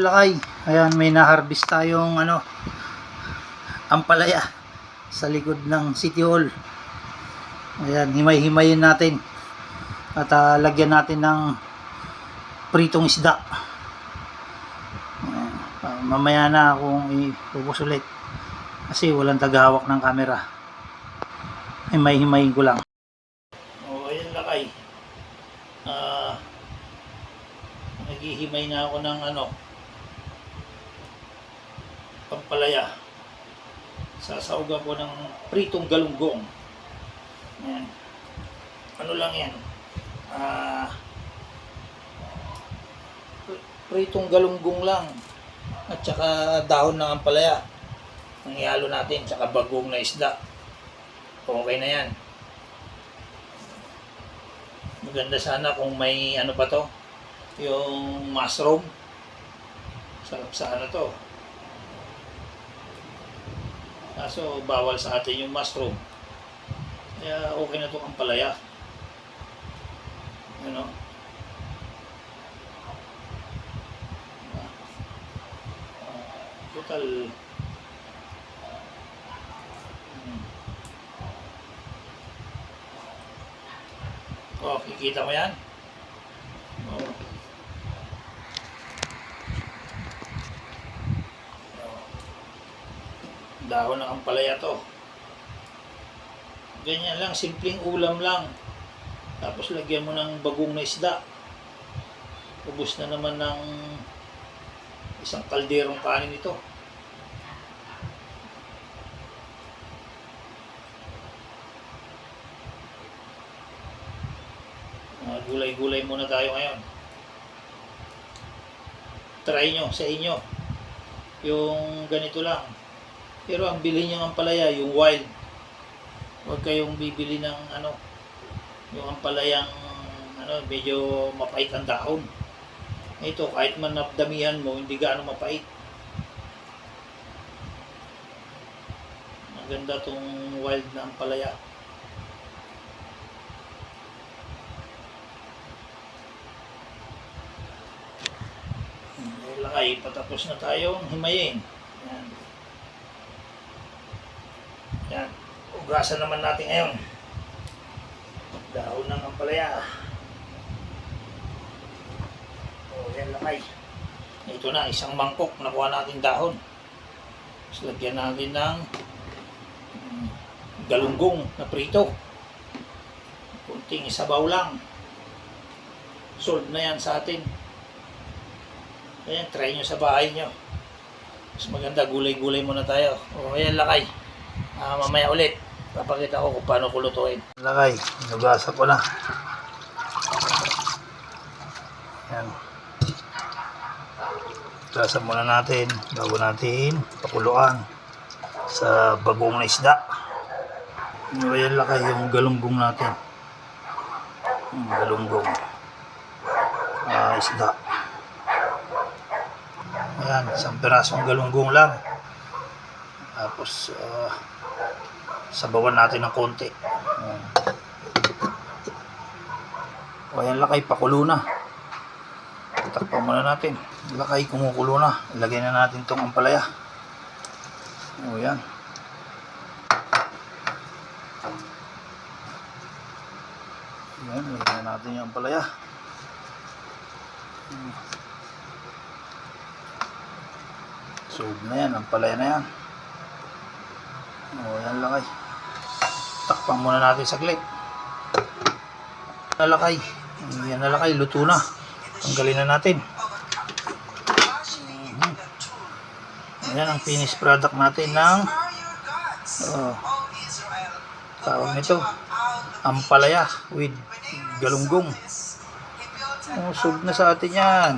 Ayun lakay, ayan may na-harvest tayong ampalaya sa likod ng City Hall. Ayan, himay-himayin natin at lagyan natin ng pritong isda. Ayan, mamaya na akong ipupos ulit kasi walang tagahawak ng camera. Himay-himayin ko lang. Ayan lakay, naghihimay na ako ng pampalaya. Sasaugan ko ng pritong galunggong. Ayan. Ano lang yan, pritong galunggong lang at saka dahon ng ampalaya ang ihalo natin, saka bagong na isda. Okay na yan. Maganda sana kung may pa to, yung mushroom. Sarap sa to. Kaso bawal sa atin yung mushroom. Kaya okay na itong ampalaya. Total kikita mo yan? Dahon ng ampalaya to. Ganyan lang, simpleng ulam lang. Tapos lagyan mo ng bagong na isda. Ubus na naman ng isang kalderong kanin ito. Gulay-gulay muna tayo ngayon. Try nyo sa inyo yung ganito lang. Pero ang bilhin nyo ng ampalaya, yung wild. Huwag kayong bibili ng yung ampalayang medyo mapait ang dahon. Ito, kahit man napdamihan mo, hindi gaano mapait. Maganda tong wild na ampalaya. Lakay, patapos na tayong himayin. Yan. Yan. Ugasan naman natin ngayon. Dahon ng ampalaya. Yan lakay. Ito na, isang mangkok. Nakuha natin dahon. Tapos lagyan natin ng galunggong na prito. Kunting isabaw lang. Solve na yan sa atin. Ayan, try nyo sa bahay nyo. Mas maganda, gulay-gulay muna tayo. Ayan lakay. Mamaya ulit, papakita ko kung paano ko lutuin. Lakay, nagasa ko na. Ayan. Gasa muna natin bago natin pakuluan sa bagong na isda. Ayan lakay, yung galunggong natin. Galunggong. Isda. Ayan, isang pirasong galunggong lang. Tapos sabawan natin ng konti. Ayan lakay, pakulo na. Takpan muna natin. Lakay, kumukulo na. Ilagay na natin itong ampalaya. Ayan. Ayan, ilagay na natin yung ampalaya. Sob na yan, ampalaya na yan. Ayan lakay. Takpan muna natin saglit. Lakay. Ayan na lakay, luto na. Tanggalin na natin. Ayan ang finished product natin ng tawag nito, ampalaya with galunggong. Sob na sa atin yan.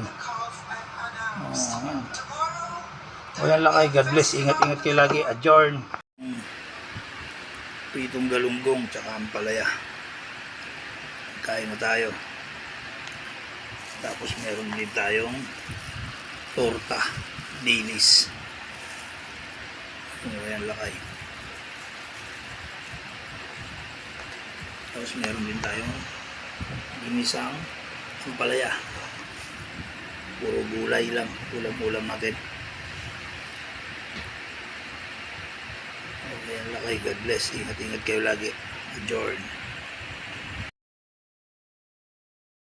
Ayan lakay, God bless. Ingat-ingat kayo lagi. Adjourn. Pritong galunggong tsaka ampalaya. Kain na tayo. Tapos meron din tayong torta dilis. Ayan lakay. Tapos meron din tayong ginisang ampalaya. Puro gulay lang. ulam-ulam natin. Ayan, lakay. God bless. Ingat-ingat kayo lagi. Adjourn.